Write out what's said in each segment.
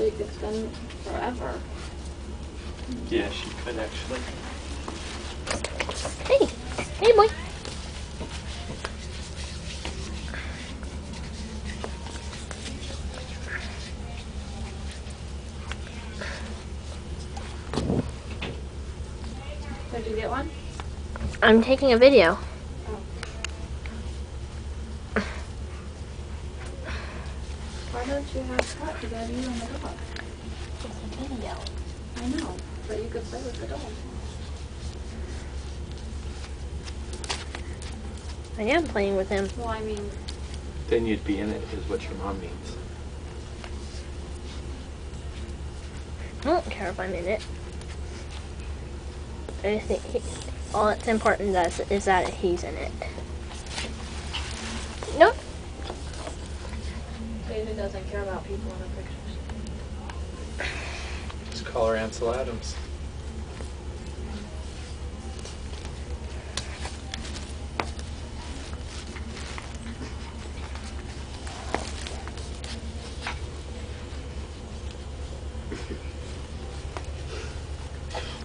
really extend forever. Yeah, she could actually. Hey, hey boy. Did you get one? I'm taking a video. Why don't you have Cut together, you and the dog? It's a video. I know, but you could play with the dog. I am playing with him. Well, I mean, Then you'd be in it, is what your mom means. I don't care if I'm in it. I just think all that's important is that he's in it. Nope. David doesn't care about people in the pictures. Just call her Ansel Adams.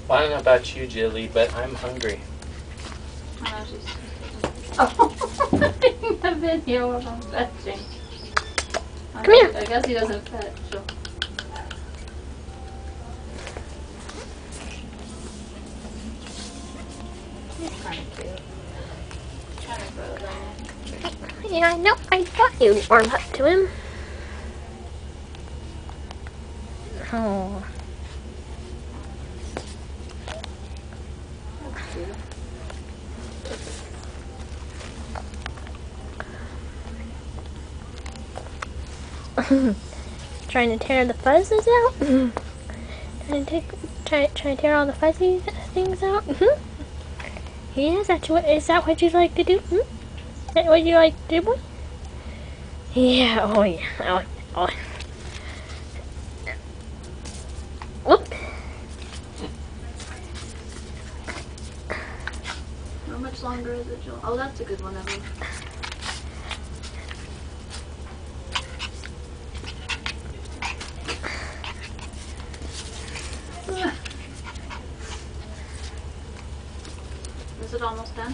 Well, I don't know about you, Jilly, but I'm hungry. Oh, she's... Oh, the video of him fetching. Come here. I guess he doesn't fetch. So. He's kind of cute. Kind of gross, Yeah, I know. I thought you'd warm up to him. Oh. That's cute. Trying to tear the fuzzes out. Trying to tear all the fuzzy things out. Yeah, is that what you like to do? Is that what you like to do, boy? Yeah. Oh yeah. Oh. Whoop. How much longer is it, Jill? Oh, that's a good one, Emily. Is it almost done?